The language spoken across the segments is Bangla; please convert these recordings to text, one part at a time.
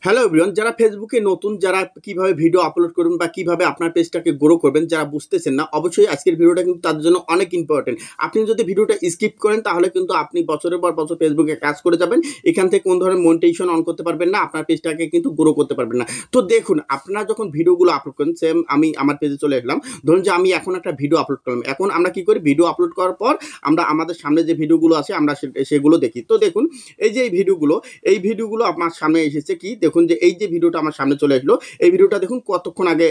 হ্যালো এভরিওয়ান, যারা ফেসবুকে নতুন, যারা কিভাবে ভিডিও আপলোড করবেন বা কিভাবে আপনার পেজটাকে গ্রো করবেন, যারা বুঝতেছেন না, অবশ্যই আজকের ভিডিওটা কিন্তু তাদের জন্য অনেক ইম্পর্টেন্ট। আপনি যদি ভিডিওটা স্কিপ করেন তাহলে কিন্তু আপনি বছরের পর বছর ফেসবুকে কাজ করে যাবেন, এখান থেকে কোন ধরনের মনিটাইজেশন অন করতে পারবেন না, আপনার পেজটাকে কিন্তু গ্রো করতে পারবেন না। তো দেখুন, আপনারা যখন ভিডিওগুলো আপলোড করেন, সেম আমি আমার পেজে চলে এলাম। ধরুন যে আমি এখন একটা ভিডিও আপলোড করলাম, এখন আমরা কি করি, ভিডিও আপলোড করার পর আমরা আমাদের সামনে যে ভিডিওগুলো আছে আমরা সেগুলো দেখি। তো দেখুন, এই যে এই ভিডিওগুলো আমার সামনে এসেছে, কি দেখুন যে এই যে ভিডিওটা আমার সামনে চলে আসলো, এই ভিডিওটা দেখুন কতক্ষণ আগে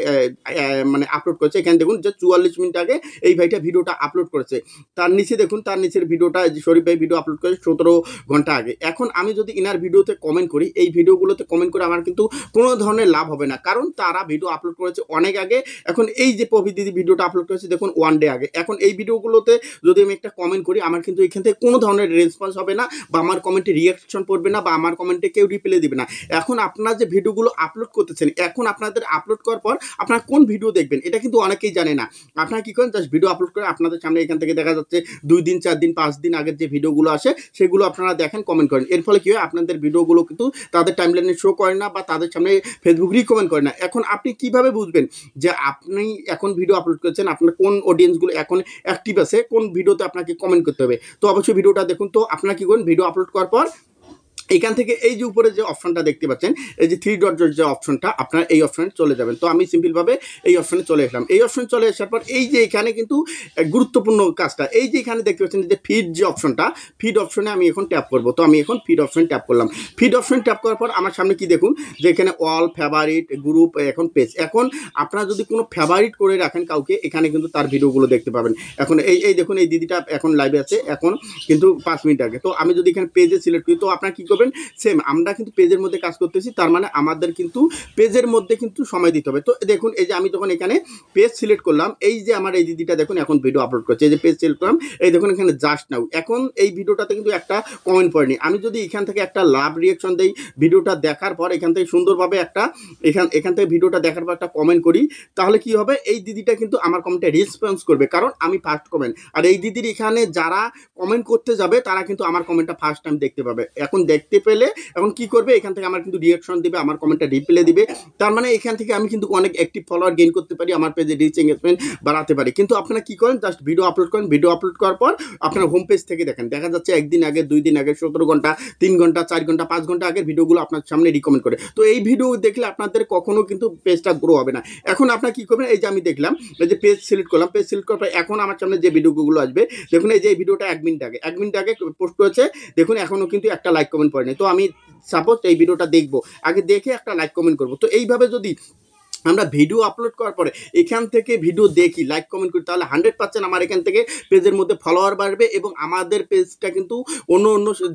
মানে আপলোড করেছে। এখানে দেখুন যে 44 মিনিট আগে এই ভাইটা ভিডিওটা আপলোড করেছে। তার নিচে দেখুন, তার নিচের ভিডিওটা যে শরীফ ভাই ভিডিও আপলোড করে 17 ঘন্টা আগে। এখন আমি যদি ইনার ভিডিওতে কমেন্ট করি, এই ভিডিওগুলোতে কমেন্ট করে আমার কিন্তু কোনো ধরনের লাভ হবে না, কারণ তারা ভিডিও আপলোড করেছে অনেক আগে। এখন এই যে প্রবীর দিদি ভিডিওটা আপলোড করেছে দেখুন 1 ডে আগে। এখন এই ভিডিওগুলোতে যদি আমি একটা কমেন্ট করি, আমার কিন্তু এখান থেকে কোনো ধরনের রেসপন্স হবে না, বা আমার কমেন্টে রিয়াকশন পড়বে না, বা আমার কমেন্টে কেউ রিপ্লাই দিবে না। এখন আপনারা যে ভিডিওগুলো আপলোড করতেছেন, এখন আপনাদের আপলোড করার পর আপনারা কোন ভিডিও দেখবেন এটা কিন্তু অনেকেই জানে না। আপনারা কি করেন, জাস্ট ভিডিও আপলোড করে আপনাদের সামনে এখান থেকে দেখা যাচ্ছে 2 দিন 4 দিন 5 দিন আগের যে ভিডিওগুলো আসে সেগুলো আপনারা দেখেন, কমেন্ট করেন। এর ফলে কি হয়, আপনাদের ভিডিওগুলো কিন্তু তাদের টাইমলাইনে শো করে না, বা তাদের সামনে ফেসবুক রিকমেন্ড করে না। এখন আপনি কিভাবে বুঝবেন যে আপনি এখন ভিডিও আপলোড করেছেন, আপনার কোন অডিয়েন্সগুলো এখন অ্যাক্টিভ আছে, কোন ভিডিওতে আপনাকে কমেন্ট করতে হবে? তো অবশ্যই ভিডিওটা দেখুন। তো আপনারা কি করেন, ভিডিও আপলোড করার পর এখান থেকে এই যে উপরে যে অপশনটা দেখতে পাচ্ছেন, এই যে 3 ডট যে অপশনটা, আপনার এই অপশনে চলে যাবেন। তো আমি সিম্পলভাবে এই অপশনে চলে আসলাম। এই অপশনে চলে আসার পর এই যে এখানে কিন্তু গুরুত্বপূর্ণ কাজটা, এই যে এখানে দেখতে পাচ্ছেন যে ফিড যে অপশনটা, ফিড অপশনে আমি এখন ট্যাপ করব। তো আমি এখন ফিড অপশন ট্যাপ করলাম। ফিড অপশন ট্যাপ করার পর আমার সামনে কি দেখুন যে এখানে অল, ফেভারিট, গ্রুপ, এখন পেজ। এখন আপনারা যদি কোনো ফেভারিট করে রাখেন কাউকে, এখানে কিন্তু তার ভিডিওগুলো দেখতে পাবেন। এখন এই দেখুন, এই দিদিটা এখন লাইভে আছে, এখন কিন্তু 5 মিনিট আগে। তো আমি যদি এখানে পেজে সিলেক্ট করি, তো আপনারা কি করবেন, সেম আমরা কিন্তু পেজের মধ্যে কাজ করতেছি, তার মানে আমাদের কিন্তু পেজের মধ্যে কিন্তু সময় দিতে হবে। তো দেখুন, এই যে আমি যখন এখানে পেজ সিলেক্ট করলাম, এই যে আমার এই দিদিটা দেখুন এখন ভিডিও আপলোড করছে, এই যে পেজ সিলেক্ট করলাম, এই দেখুন এখানে জাস্ট নাও। এখন এই ভিডিওটাতে কিন্তু একটা কমেন্ট পড়েনি। আমি যদি এখান থেকে একটা লাভ রিয়াকশন দেই, ভিডিওটা দেখার পর এখান থেকে সুন্দরভাবে একটা এখান থেকে ভিডিওটা দেখার পর একটা কমেন্ট করি, তাহলে কি হবে, এই দিদিটা কিন্তু আমার কমেন্টে রেসপন্স করবে, কারণ আমি ফার্স্ট কমেন্ট। আর এই দিদির এখানে যারা কমেন্ট করতে যাবে তারা কিন্তু আমার কমেন্টটা ফার্স্ট টাইম দেখতে পাবে। এখন দেখতে পেলে এখন কি করবে, এখান থেকে আমার কিন্তু রিয়াকশন দিবে, আমার কমেন্টটা রিপ্লাই দিবে। তার মানে এখান থেকে আমি কিন্তু অনেক অ্যাক্টিভ ফলোয়ার গেইন করতে পারি, আমার পেজে রিচ এঙ্গেজমেন্ট বাড়াতে পারি। কিন্তু আপনারা কি করেন, জাস্ট ভিডিও আপলোড করেন, ভিডিও আপলোড করার পর আপনার হোম পেজ থেকে দেখেন, দেখা যাচ্ছে 1 দিন আগে, 2 দিন আগে, 17 ঘন্টা, 3 ঘন্টা, 4 ঘন্টা, 5 ঘন্টা আগের ভিডিওগুলো আপনার সামনে রিকমেন্ড করে। তো এই ভিডিও দেখলে আপনাদের কখনো কিন্তু পেজটা গ্রো হবে না। এখন আপনারা কি করবেন, এই যে আমি দেখলাম, এই যে পেজ সিলেক্ট করলাম, পেজ সিলেক্ট করার পর এখন আমার সামনে যে ভিডিওগুলো আসবে, দেখুন এই যে এই ভিডিওটা 1 মিনিট আগে পোস্ট করেছে, দেখুন এখনো কিন্তু একটা লাইক কমেন্ট পড়েনি। তো আমি সাপোজ এই ভিডিওটা দেখবো, আগে দেখে একটা লাইক কমেন্ট করবো। তো এইভাবে যদি আমরা ভিডিও আপলোড করার পরে এখান থেকে ভিডিও দেখি, লাইক কমেন্ট করি, তাহলে 100% আমার এখান থেকে পেজের মধ্যে ফলোয়ার বাড়বে, এবং আমাদের পেজটা কিন্তু অন্য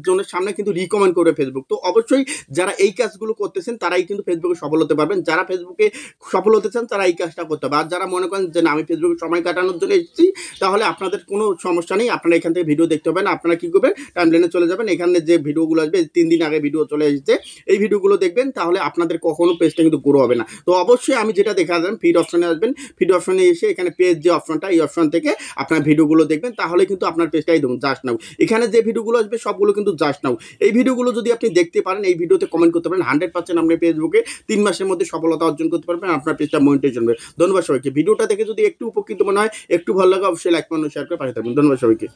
জনের সামনে কিন্তু রিকমেন্ড করবে ফেসবুক। তো অবশ্যই যারা এই কাজগুলো করতেছেন তারাই কিন্তু ফেসবুকে সফল হতে পারবেন। যারা ফেসবুকে সফল হতে চান তারা এই কাজটা করতে হবে। আর যারা মনে করেন যে না, আমি ফেসবুকে সময় কাটানোর জন্য এসেছি, তাহলে আপনাদের কোনো সমস্যা নেই, আপনারা এখান থেকে ভিডিও দেখতে হবে না। আপনারা কী করবেন, টাইমলাইনে চলে যাবেন, এখানে যে ভিডিওগুলো আসবে 3 দিন আগে ভিডিও চলে এসেছে, এই ভিডিওগুলো দেখবেন, তাহলে আপনাদের কখনো পেজটা কিন্তু গ্রো হবে না। তো অবশ্যই আমি যেটা দেখালাম, ফিড অপশনে আসবেন, ফিড অপশনে এসে এখানে পেজ যে অপশনটা, এই অপশন থেকে আপনার ভিডিওগুলো দেখবেন, তাহলে কিন্তু আপনার পেজটাই দেখুন জাস্ট নাও। এখানে যে ভিডিওগুলো আসবে সবগুলো কিন্তু জাস্ট নাও। এই ভিডিওগুলো যদি আপনি দেখতে পারেন, এই ভিডিওতে কমেন্ট করতে পারেন, 100% আপনি ফেসবুকে 3 মাসের মধ্যে সফলতা অর্জন করতে পারবেন, আপনার পেজটা মনিটাইজেশন হবে। ধন্যবাদ সবাইকে। ভিডিওটা দেখে যদি একটু উপকৃত মনে হয়, একটু ভালো লাগে, অবশ্যই লাইক করুন, শেয়ার করে পাঠিয়ে থাকবেন। ধন্যবাদ সবাইকে।